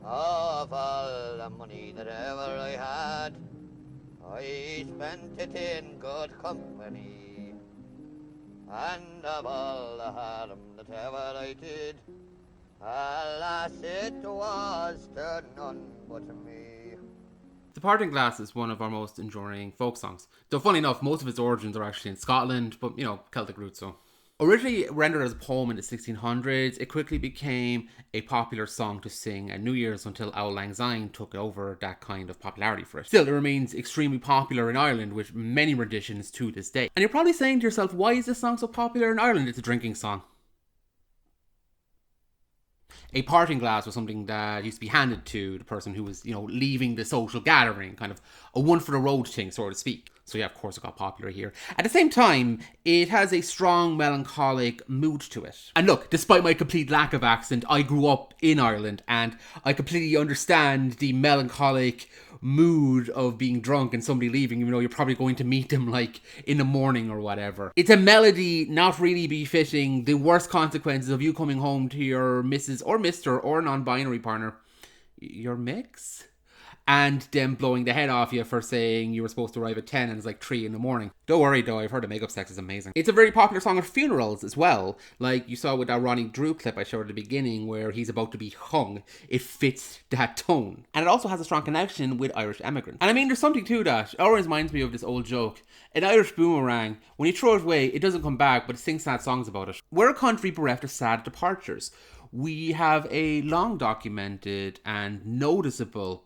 Of all the money that ever I had, I spent it in good company. And of all the harm that ever I did, alas, it was to none but me. The Parting Glass is one of our most enduring folk songs. Though, funny enough, most of its origins are actually in Scotland, but, Celtic roots, so. Originally rendered as a poem in the 1600s, it quickly became a popular song to sing at New Year's until Auld Lang Syne took over that kind of popularity for it. Still, it remains extremely popular in Ireland with many renditions to this day. And you're probably saying to yourself, why is this song so popular in Ireland? It's a drinking song. A parting glass was something that used to be handed to the person who was, leaving the social gathering, kind of a one for the road thing, so to speak. So yeah, of course it got popular here. At the same time, it has a strong melancholic mood to it. And look, despite my complete lack of accent, I grew up in Ireland and I completely understand the melancholic mood of being drunk and somebody leaving, even though you're probably going to meet them like in the morning or whatever. It's a melody not really befitting the worst consequences of you coming home to your Mrs. or Mr. or non-binary partner, your mix, and them blowing the head off you for saying you were supposed to arrive at 10 and it's like 3 in the morning. Don't worry though, I've heard the makeup sex is amazing. It's a very popular song at funerals as well, like you saw with that Ronnie Drew clip I showed at the beginning where he's about to be hung. It fits that tone. And it also has a strong connection with Irish immigrants. And I mean, there's something to that. It always reminds me of this old joke. An Irish boomerang, when you throw it away, it doesn't come back, but it sings sad songs about it. We're a country bereft of sad departures. We have a long documented and noticeable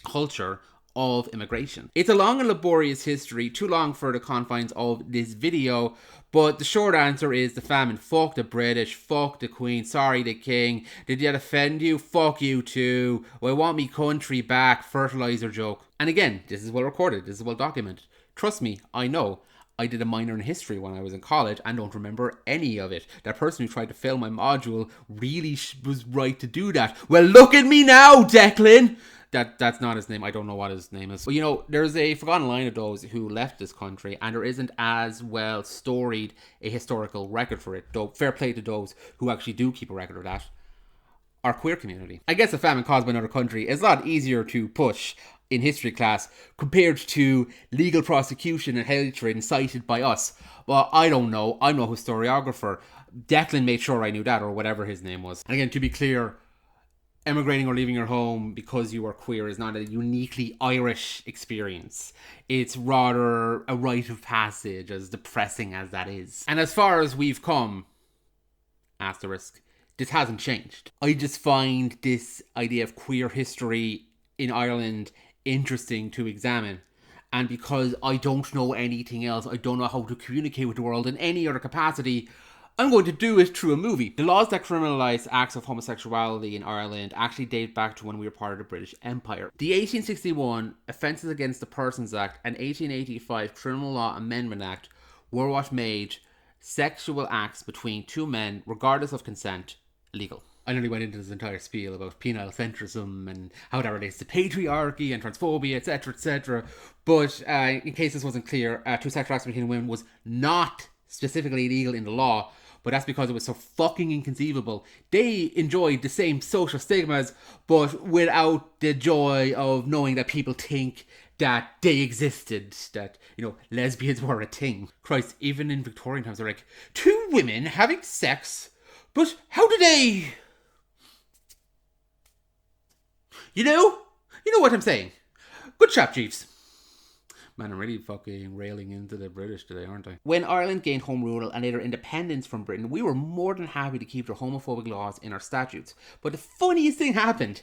culture of immigration. It's a long and laborious history, too long for the confines of this video, but the short answer is the famine. Fuck the British, fuck the Queen, sorry the King. Did that offend you? Fuck you too. I want me country back, fertilizer joke. And again, this is well recorded, this is well documented. Trust me, I know. I did a minor in history when I was in college and don't remember any of it. That person who tried to fail my module really was right to do that. Well, look at me now, Declan! That's not his name. I don't know what his name is. But there's a forgotten line of those who left this country, and there isn't as well storied a historical record for it. Though fair play to those who actually do keep a record of that. Our queer community. I guess a famine caused by another country is a lot easier to push in history class compared to legal prosecution and hatred incited by us. Well, I don't know. I'm no historiographer. Declan made sure I knew that, or whatever his name was. And again, to be clear, emigrating or leaving your home because you are queer is not a uniquely Irish experience. It's rather a rite of passage, as depressing as that is. And as far as we've come, asterisk, this hasn't changed. I just find this idea of queer history in Ireland interesting to examine. And because I don't know anything else, I don't know how to communicate with the world in any other capacity, I'm going to do it through a movie. The laws that criminalise acts of homosexuality in Ireland actually date back to when we were part of the British Empire. The 1861 Offences Against the Persons Act and 1885 Criminal Law Amendment Act were what made sexual acts between two men, regardless of consent, legal. I nearly went into this entire spiel about penile centrism and how that relates to patriarchy and transphobia, etc., etc. But in case this wasn't clear, two sexual acts between women was not specifically illegal in the law, but that's because it was so fucking inconceivable. They enjoyed the same social stigmas, but without the joy of knowing that people think that they existed, that, lesbians were a thing. Christ, even in Victorian times, they're like, two women having sex, but how do they... You know what I'm saying. Good chap, Jeeves. Man, I'm really fucking railing into the British today, aren't I? When Ireland gained home rule and later independence from Britain, we were more than happy to keep their homophobic laws in our statutes. But the funniest thing happened.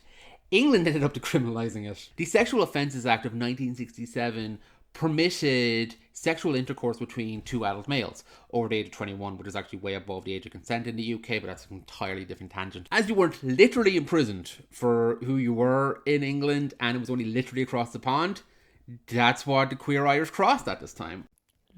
England ended up decriminalising it. The Sexual Offences Act of 1967 permitted sexual intercourse between two adult males over the age of 21, which is actually way above the age of consent in the UK, but that's an entirely different tangent. As you weren't literally imprisoned for who you were in England, and it was only literally across the pond, that's what the queer Irish crossed at this time.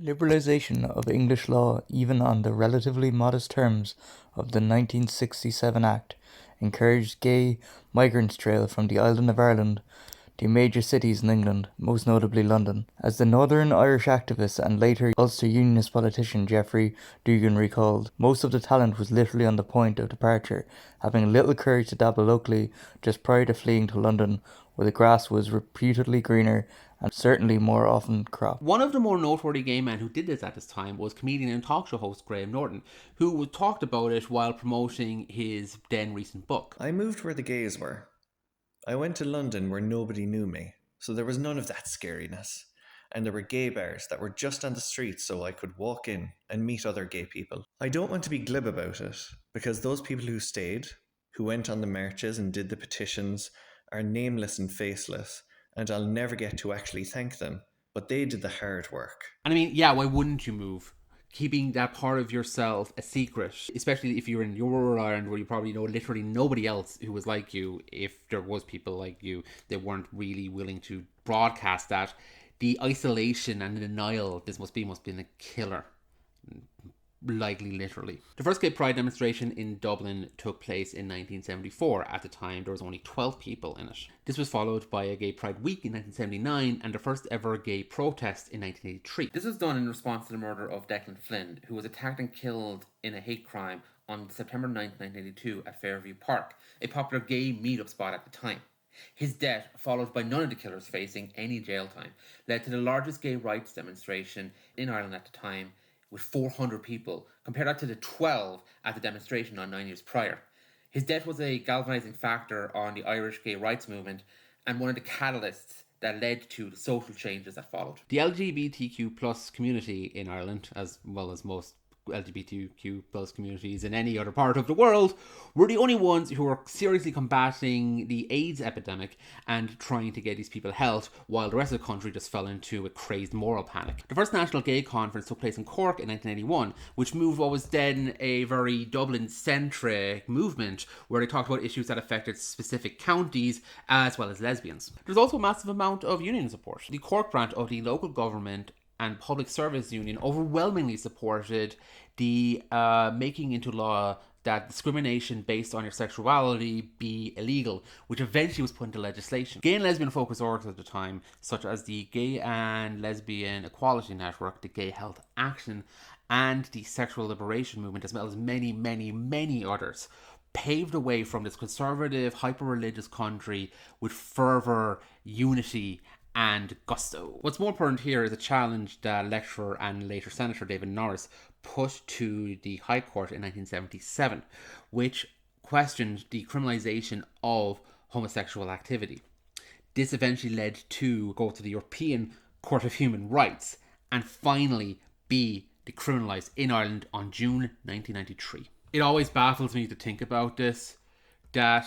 Liberalisation of English law, even on the relatively modest terms of the 1967 Act, encouraged gay migrants trail from the island of Ireland the major cities in England, most notably London. As the Northern Irish activist and later Ulster Unionist politician Geoffrey Dugan recalled, most of the talent was literally on the point of departure, having little courage to dabble locally just prior to fleeing to London, where the grass was reputedly greener and certainly more often cropped. One of the more noteworthy gay men who did this at this time was comedian and talk show host Graham Norton, who talked about it while promoting his then recent book. I moved where the gays were. I went to London where nobody knew me, so there was none of that scariness. And there were gay bars that were just on the street so I could walk in and meet other gay people. I don't want to be glib about it, because those people who stayed, who went on the marches and did the petitions, are nameless and faceless, and I'll never get to actually thank them, but they did the hard work. And I mean, yeah, why wouldn't you move? Keeping that part of yourself a secret, especially if you're in your rural Ireland where you probably know literally nobody else who was like you. If there was people like you, they weren't really willing to broadcast that. The isolation and denial this must have been a killer. Likely literally. The first gay pride demonstration in Dublin took place in 1974. At the time, there was only 12 people in it. This was followed by a gay pride week in 1979 and the first ever gay protest in 1983. This was done in response to the murder of Declan Flynn, who was attacked and killed in a hate crime on September 9, 1982 at Fairview Park, a popular gay meet-up spot at the time. His death, followed by none of the killers facing any jail time, led to the largest gay rights demonstration in Ireland at the time, with 400 people. Compare that to the 12 at the demonstration on 9 years prior. His death was a galvanizing factor on the Irish gay rights movement and one of the catalysts that led to the social changes that followed. The LGBTQ plus community in Ireland, as well as most LGBTQ plus communities in any other part of the world, were the only ones who were seriously combating the AIDS epidemic and trying to get these people help, while the rest of the country just fell into a crazed moral panic. The first National Gay Conference took place in Cork in 1981, which moved what was then a very Dublin-centric movement, where they talked about issues that affected specific counties as well as lesbians. There's also a massive amount of union support. The Cork branch of the local government and Public Service Union overwhelmingly supported the making into law that discrimination based on your sexuality be illegal, which eventually was put into legislation. Gay and lesbian focused orgs at the time, such as the Gay and Lesbian Equality Network, the Gay Health Action, and the Sexual Liberation Movement, as well as many, many, many others, paved the way from this conservative, hyper-religious country with fervour, unity, and gusto. What's more important here is a challenge that lecturer and later Senator David Norris put to the High Court in 1977, which questioned the criminalisation of homosexual activity. This eventually led to go to the European Court of Human Rights and finally be decriminalised in Ireland on June 1993. It always baffles me to think about this, that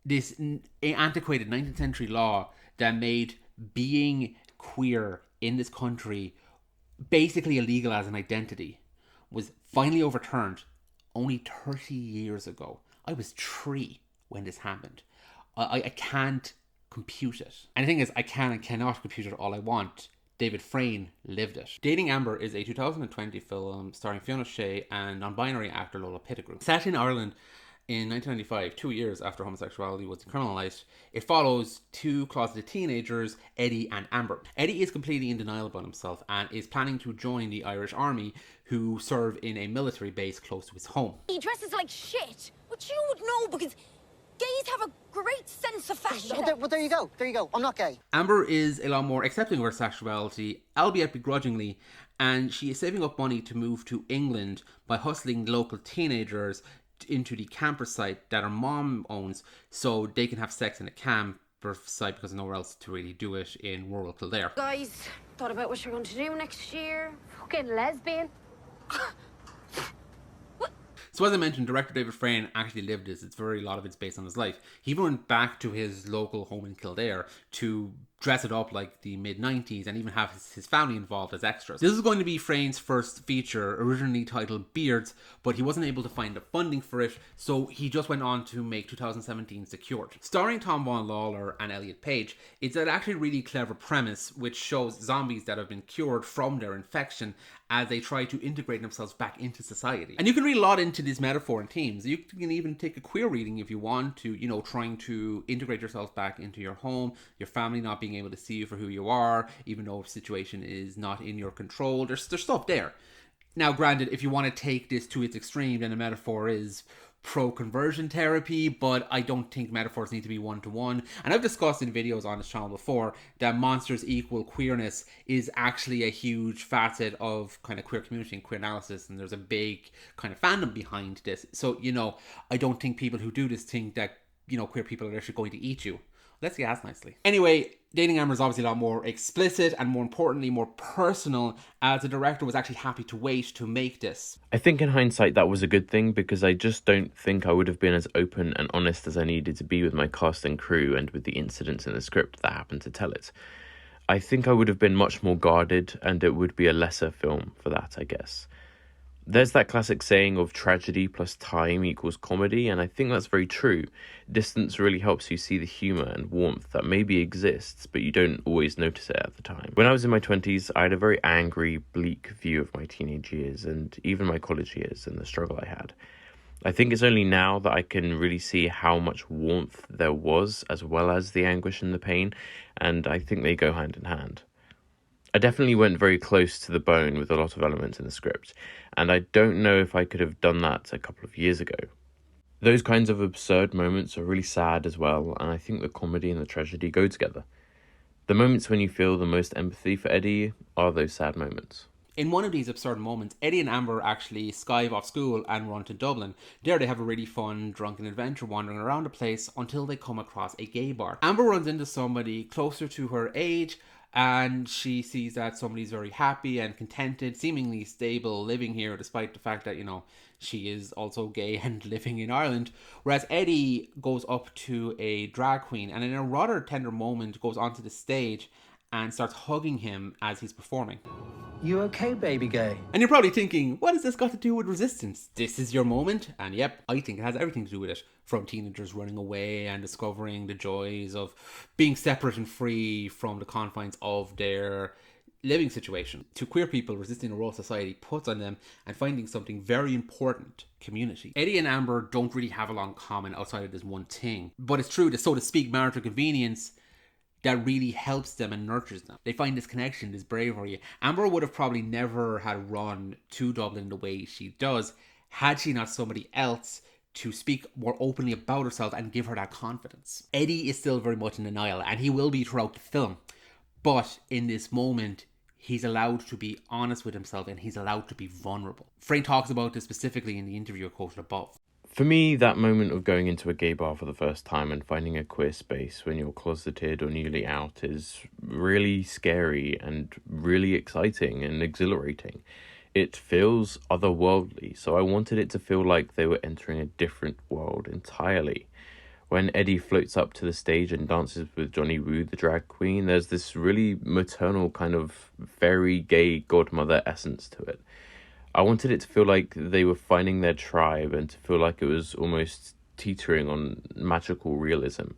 this antiquated 19th century law that made being queer in this country basically illegal as an identity was finally overturned only 30 years ago. I was 3 when this happened. I can't compute it. And the thing is, I can and cannot compute it all I want. David Frayne lived it. Dating Amber is a 2020 film starring Fiona Shea and non-binary actor Lola Pettigrew. Set in Ireland in 1995, 2 years after homosexuality was decriminalised, it follows 2 closeted teenagers, Eddie and Amber. Eddie is completely in denial about himself and is planning to join the Irish Army, who serve in a military base close to his home. He dresses like shit, which you would know because gays have a great sense of fashion. Well, there you go. I'm not gay. Amber is a lot more accepting of her sexuality, albeit begrudgingly, and she is saving up money to move to England by hustling local teenagers into the camper site that her mom owns so they can have sex in a camper site because there's nowhere else to really do it in rural Kildare. Guys, thought about what you're going to do next year. Fucking lesbian. So as I mentioned, director David Frayne actually lived this. It's very, a lot of it's based on his life. He even went back to his local home in Kildare to dress it up like the mid-90s and even have his family involved as extras. This is going to be Frayn's first feature, originally titled Beards, but he wasn't able to find the funding for it, so he just went on to make 2017 Secured. Starring Tom Vaughan Lawler and Elliot Page, it's an actually really clever premise which shows zombies that have been cured from their infection as they try to integrate themselves back into society. And you can read a lot into this metaphor and themes. You can even take a queer reading if you want to, trying to integrate yourself back into your home, your family not being able to see you for who you are, even though a situation is not in your control. There's stuff there. Now, granted, if you want to take this to its extreme, then the metaphor is pro-conversion therapy, but I don't think metaphors need to be one-to-one. And I've discussed in videos on this channel before that monsters equal queerness is actually a huge facet of kind of queer community and queer analysis, and there's a big kind of fandom behind this. So, I don't think people who do this think that, queer people are actually going to eat you. Let's get asked nicely. Anyway, Dating Amber is obviously a lot more explicit and, more importantly, more personal, as the director was actually happy to wait to make this. I think in hindsight that was a good thing, because I just don't think I would have been as open and honest as I needed to be with my cast and crew and with the incidents in the script that happened to tell it. I think I would have been much more guarded, and it would be a lesser film for that, I guess. There's that classic saying of tragedy plus time equals comedy, and I think that's very true. Distance really helps you see the humour and warmth that maybe exists, but you don't always notice it at the time. When I was in my 20s, I had a very angry, bleak view of my teenage years, and even my college years, and the struggle I had. I think it's only now that I can really see how much warmth there was, as well as the anguish and the pain, and I think they go hand in hand. I definitely went very close to the bone with a lot of elements in the script, and I don't know if I could have done that a couple of years ago. Those kinds of absurd moments are really sad as well, and I think the comedy and the tragedy go together. The moments when you feel the most empathy for Eddie are those sad moments. In one of these absurd moments, Eddie and Amber actually skive off school and run to Dublin. There they have a really fun, drunken adventure wandering around the place until they come across a gay bar. Amber runs into somebody closer to her age, and she sees that somebody's very happy and contented, seemingly stable, living here, despite the fact that, she is also gay and living in Ireland. Whereas Eddie goes up to a drag queen and in a rather tender moment goes onto the stage and starts hugging him as he's performing. You okay, baby gay? And you're probably thinking, what has this got to do with resistance? This is your moment? And yep, I think it has everything to do with it. From teenagers running away and discovering the joys of being separate and free from the confines of their living situation, to queer people resisting a role society puts on them and finding something very important: community. Eddie and Amber don't really have a lot in common outside of this one thing, but it's true, the so to speak marital convenience that really helps them and nurtures them. They find this connection, this bravery. Amber would have probably never had run to Dublin the way she does had she not somebody else to speak more openly about herself and give her that confidence. Eddie is still very much in denial, and he will be throughout the film. But in this moment, he's allowed to be honest with himself and he's allowed to be vulnerable. Frayn talks about this specifically in the interview I quoted above. For me, that moment of going into a gay bar for the first time and finding a queer space when you're closeted or newly out is really scary and really exciting and exhilarating. It feels otherworldly, so I wanted it to feel like they were entering a different world entirely. When Eddie floats up to the stage and dances with Johnny Woo, the drag queen, there's this really maternal kind of very gay godmother essence to it. I wanted it to feel like they were finding their tribe and to feel like it was almost teetering on magical realism.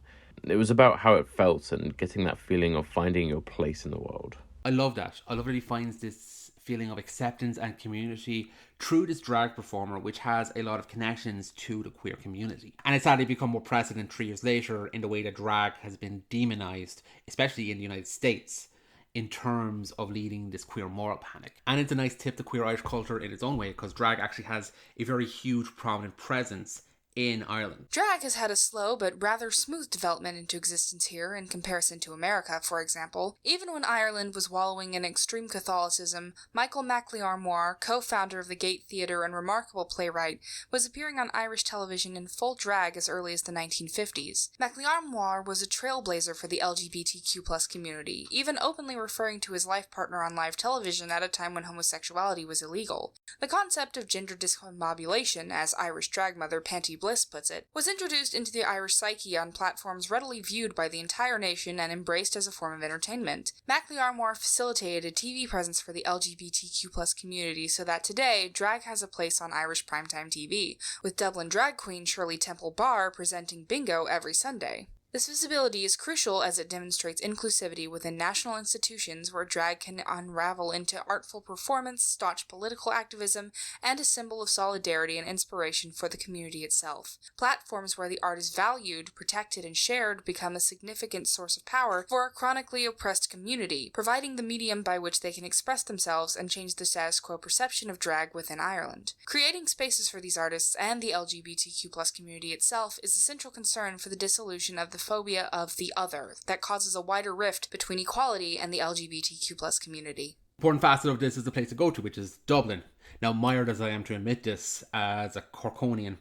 It was about how it felt and getting that feeling of finding your place in the world. I love that. I love that he finds this feeling of acceptance and community through this drag performer, which has a lot of connections to the queer community. And it's sadly become more precedent 3 years later in the way that drag has been demonized, especially in the United States, in terms of leading this queer moral panic. And it's a nice tip to queer Irish culture in its own way, because drag actually has a very huge prominent presence in Ireland. Drag has had a slow but rather smooth development into existence here in comparison to America, for example. Even when Ireland was wallowing in extreme Catholicism, Michael MacLeod, co-founder of the Gate Theatre and remarkable playwright, was appearing on Irish television in full drag as early as the 1950s. MacLeod was a trailblazer for the LGBTQ+ community, even openly referring to his life partner on live television at a time when homosexuality was illegal. The concept of gender discombobulation, as Irish drag mother Panty Bliss puts it, was introduced into the Irish psyche on platforms readily viewed by the entire nation and embraced as a form of entertainment. MacLearmore facilitated a TV presence for the LGBTQ+ community so that today, drag has a place on Irish primetime TV, with Dublin drag queen Shirley Temple Barr presenting bingo every Sunday. This visibility is crucial as it demonstrates inclusivity within national institutions where drag can unravel into artful performance, staunch political activism, and a symbol of solidarity and inspiration for the community itself. Platforms where the art is valued, protected, and shared become a significant source of power for a chronically oppressed community, providing the medium by which they can express themselves and change the status quo perception of drag within Ireland. Creating spaces for these artists and the LGBTQ+ community itself is a central concern for the dissolution of the phobia of the other that causes a wider rift between equality and the LGBTQ+ community. Important facet of this is the place to go to, which is Dublin. Now, mired as I am to admit this as a Corkonian,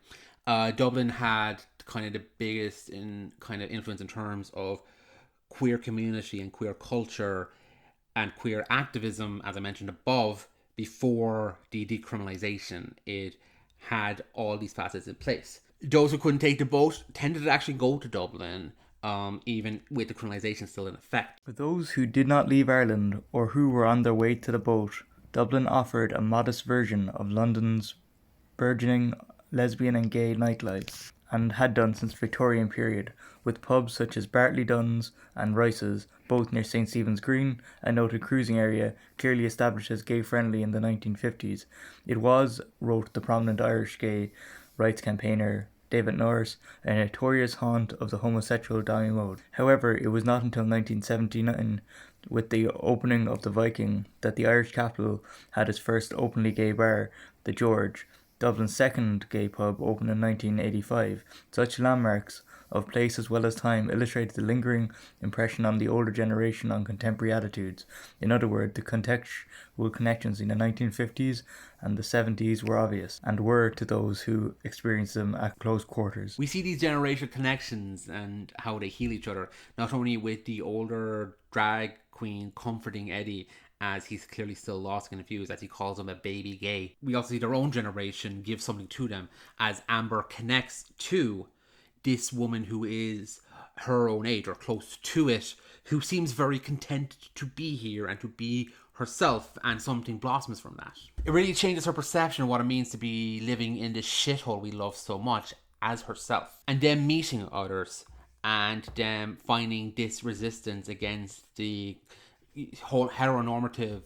Dublin had kind of the biggest influence in terms of queer community and queer culture and queer activism, as I mentioned above, before the decriminalisation. It had all these facets in place. Those who couldn't take the boat tended to actually go to Dublin, even with the criminalisation still in effect. For those who did not leave Ireland or who were on their way to the boat, Dublin offered a modest version of London's burgeoning lesbian and gay nightlife, and had done since Victorian period, with pubs such as Bartley Dunn's and Rice's, both near St. Stephen's Green, a noted cruising area clearly established as gay-friendly in the 1950s. It was, wrote the prominent Irish gay rights campaigner David Norris, a notorious haunt of the homosexual demi-mode. However, it was not until 1979, with the opening of the Viking, that the Irish capital had its first openly gay bar, the George. Dublin's second gay pub opened in 1985. Such landmarks of place as well as time illustrated the lingering impression on the older generation on contemporary attitudes. In other words, the contextual connections in the 1950s and the 70s were obvious, and were to those who experienced them at close quarters. We see these generational connections and how they heal each other, not only with the older drag queen comforting Eddie as he's clearly still lost and confused, as he calls him a baby gay. We also see their own generation give something to them as Amber connects to this woman who is her own age or close to it, who seems very content to be here and to be herself, and something blossoms from that. It really changes her perception of what it means to be living in this shithole we love so much as herself. And them meeting others and them finding this resistance against the whole heteronormative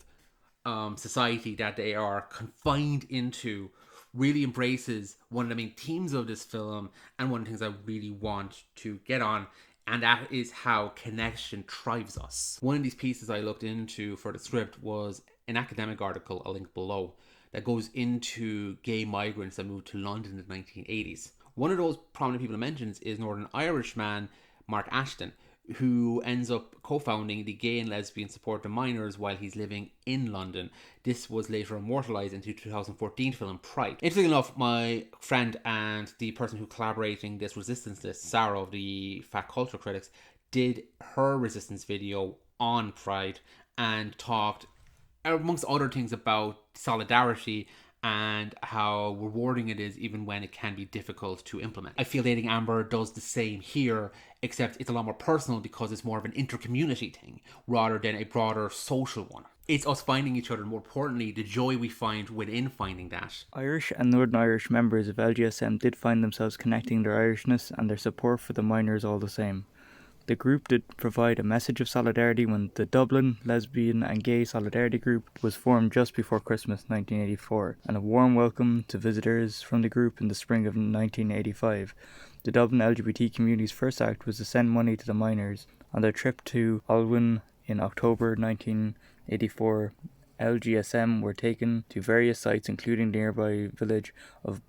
society that they are confined into really embraces one of the main themes of this film, and one of the things I really want to get on, and that is how connection drives us. One of these pieces I looked into for the script was an academic article, I'll link below, that goes into gay migrants that moved to London in the 1980s. One of those prominent people it mentions is Northern Irish man Mark Ashton, who ends up co-founding the Gay and Lesbian Support to Minors while he's living in London. This was later immortalised into 2014 film Pride. Interesting enough, my friend and the person who collaborating this resistance list, Sarah of the Fat Culture Critics, did her resistance video on Pride and talked, amongst other things, about solidarity and how rewarding it is even when it can be difficult to implement. I feel Dating Amber does the same here, except it's a lot more personal because it's more of an inter-community thing rather than a broader social one. It's us finding each other, and more importantly, the joy we find within finding that. Irish and Northern Irish members of LGSM did find themselves connecting their Irishness and their support for the minors all the same. The group did provide a message of solidarity when the Dublin Lesbian and Gay Solidarity Group was formed just before Christmas 1984, and a warm welcome to visitors from the group in the spring of 1985. The Dublin LGBT community's first act was to send money to the minors. On their trip to Alwyn in October 1984, LGSM were taken to various sites, including the nearby village of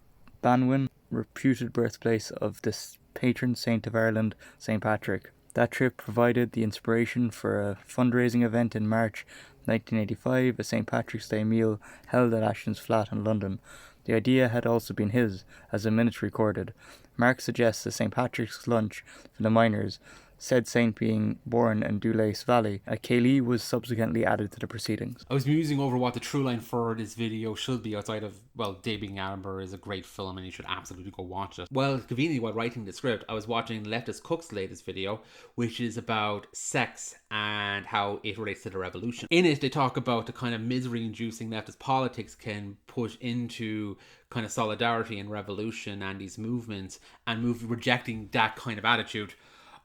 Banwin, reputed birthplace of the patron saint of Ireland, St. Patrick. That trip provided the inspiration for a fundraising event in March 1985, a St. Patrick's Day meal held at Ashton's flat in London. The idea had also been his, as the minutes recorded. Mark suggests a St. Patrick's lunch for the minors, said saint being born in Dulace Valley. A Kaylee was subsequently added to the proceedings. I was musing over what the true line for this video should be outside of, well, Day Being Amber is a great film and you should absolutely go watch it. Well, conveniently while writing the script, I was watching Leftist Cook's latest video, which is about sex and how it relates to the revolution. In it, they talk about the kind of misery-inducing leftist politics can push into kind of solidarity and revolution and these movements and rejecting that kind of attitude.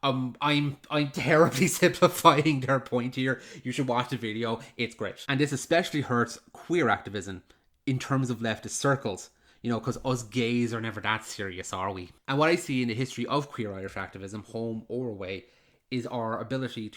I'm terribly simplifying their point here. You should watch the video. It's great. And this especially hurts queer activism in terms of leftist circles. You know, because us gays are never that serious, are we? And what I see in the history of queer Irish activism, home or away, is our ability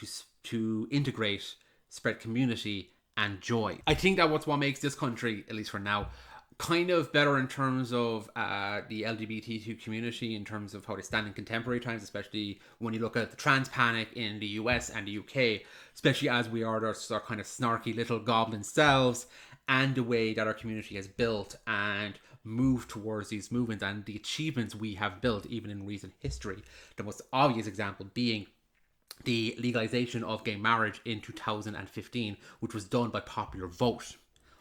to integrate, spread community and joy. I think that what's what makes this country, at least for now, kind of better in terms of the LGBTQ community, in terms of how they stand in contemporary times, especially when you look at the trans panic in the US and the UK, especially as we are our kind of snarky little goblin selves, and the way that our community has built and moved towards these movements and the achievements we have built even in recent history. The most obvious example being the legalization of gay marriage in 2015, which was done by popular vote.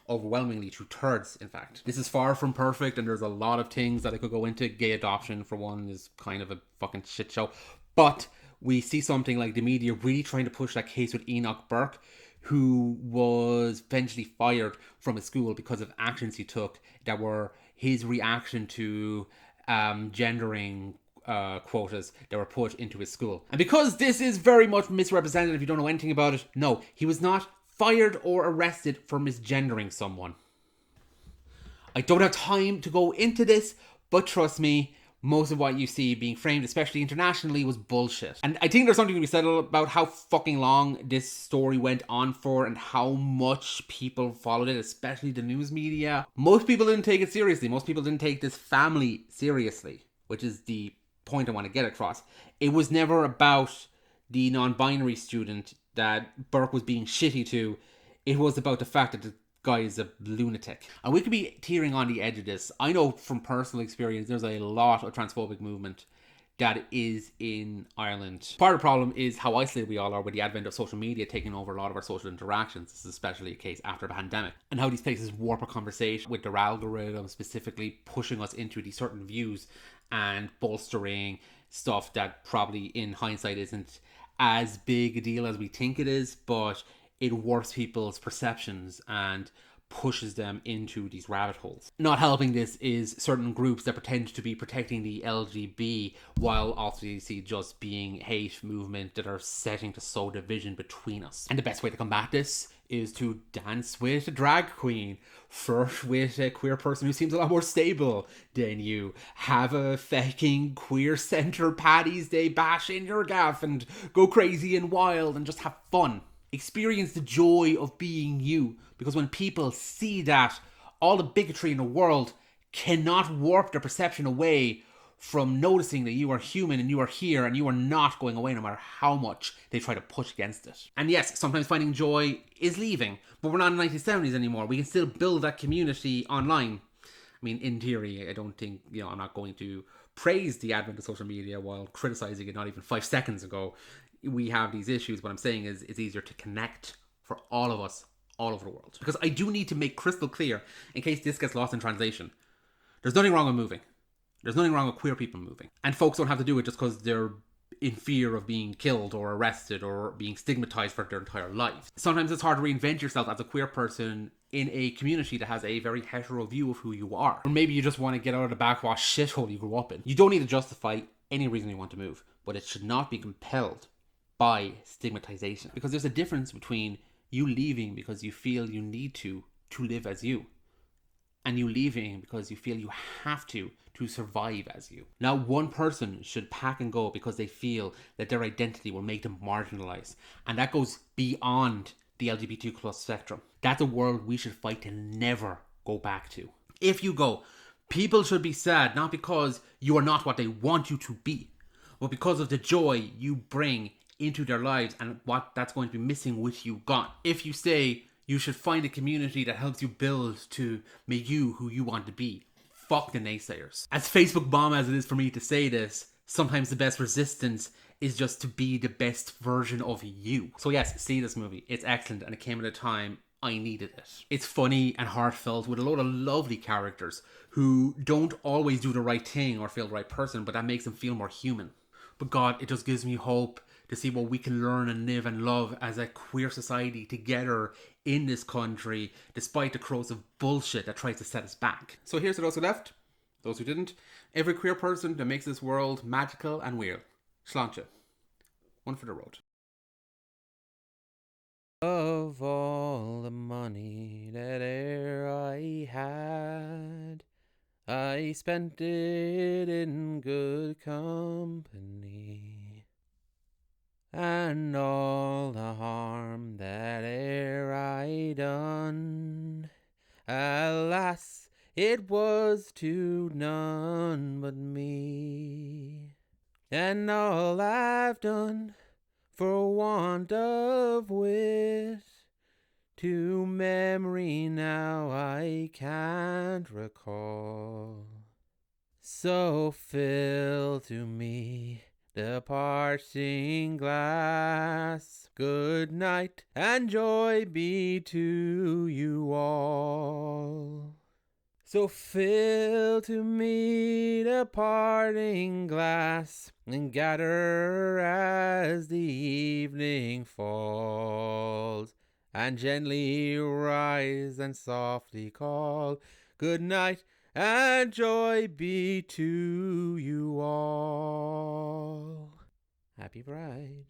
Overwhelmingly 2/3, in fact. This is far from perfect, and there's a lot of things that I could go into. Gay adoption, for one, is kind of a fucking shit show. But we see something like the media really trying to push that case with Enoch Burke, who was eventually fired from his school because of actions he took that were his reaction to gendering quotas that were put into his school. And because this is very much misrepresented, if you don't know anything about it, no, he was not fired or arrested for misgendering someone. I don't have time to go into this, but trust me, most of what you see being framed, especially internationally, was bullshit. And I think there's something to be said about how fucking long this story went on for and how much people followed it, especially the news media. Most people didn't take it seriously. Most people didn't take this family seriously, which is the point I want to get across. It was never about the non-binary student that Burke was being shitty to. It was about the fact that the guy is a lunatic. And we could be teetering on the edge of this. I know from personal experience there's a lot of transphobic movement that is in Ireland. Part of the problem is how isolated we all are with the advent of social media taking over a lot of our social interactions. This is especially a case after the pandemic. And how these places warp our conversation with their algorithm, specifically pushing us into these certain views and bolstering stuff that probably in hindsight isn't as big a deal as we think it is, but it warps people's perceptions and pushes them into these rabbit holes. Not helping this is certain groups that pretend to be protecting the LGB while obviously just being hate movement that are setting to sow division between us. And the best way to combat this is to dance with a drag queen, flirt with a queer person who seems a lot more stable than you, have a fucking queer centre Paddy's Day bash in your gaff and go crazy and wild and just have fun. Experience the joy of being you, because when people see that, all the bigotry in the world cannot warp their perception away from noticing that you are human and you are here and you are not going away no matter how much they try to push against it. And yes, sometimes finding joy is leaving, but we're not in the 1970s anymore. We can still build that community online. I mean, in theory, I don't think, I'm not going to praise the advent of social media while criticizing it not even 5 seconds ago. We have these issues. What I'm saying is it's easier to connect for all of us all over the world. Because I do need to make crystal clear, in case this gets lost in translation, there's nothing wrong with moving. There's nothing wrong with queer people moving. And folks don't have to do it just because they're in fear of being killed or arrested or being stigmatized for their entire life. Sometimes it's hard to reinvent yourself as a queer person in a community that has a very hetero view of who you are. Or maybe you just want to get out of the backwash shithole you grew up in. You don't need to justify any reason you want to move, but it should not be compelled by stigmatization. Because there's a difference between you leaving because you feel you need to live as you, and you leaving because you feel you have to survive as you. Now, one person should pack and go because they feel that their identity will make them marginalized, and that goes beyond the LGBTQ plus spectrum. That's a world we should fight to never go back to. If you go, people should be sad not because you are not what they want you to be, but because of the joy you bring into their lives and what that's going to be missing with you gone. If you stay, you should find a community that helps you build to make you who you want to be. Fuck the naysayers. As Facebook bomb as it is for me to say this, sometimes the best resistance is just to be the best version of you. So yes, see this movie. It's excellent, and it came at a time I needed it. It's funny and heartfelt with a lot of lovely characters who don't always do the right thing or feel the right person, but that makes them feel more human. But God, it just gives me hope to see what we can learn and live and love as a queer society together in this country, despite the corrosive bullshit that tries to set us back. So here's to those who left, those who didn't, every queer person that makes this world magical and weird. Sláinte. One for the road. Of all the money that e'er I had, I spent it in good company, and all the harm that e'er I done, alas, it was to none but me. And all I've done for want of wit, to memory now I can't recall. So fill to me the parting glass. Good night and joy be to you all. So fill to me the parting glass, and gather as the evening falls, and gently rise and softly call, good night and joy be to you all. Happy Pride.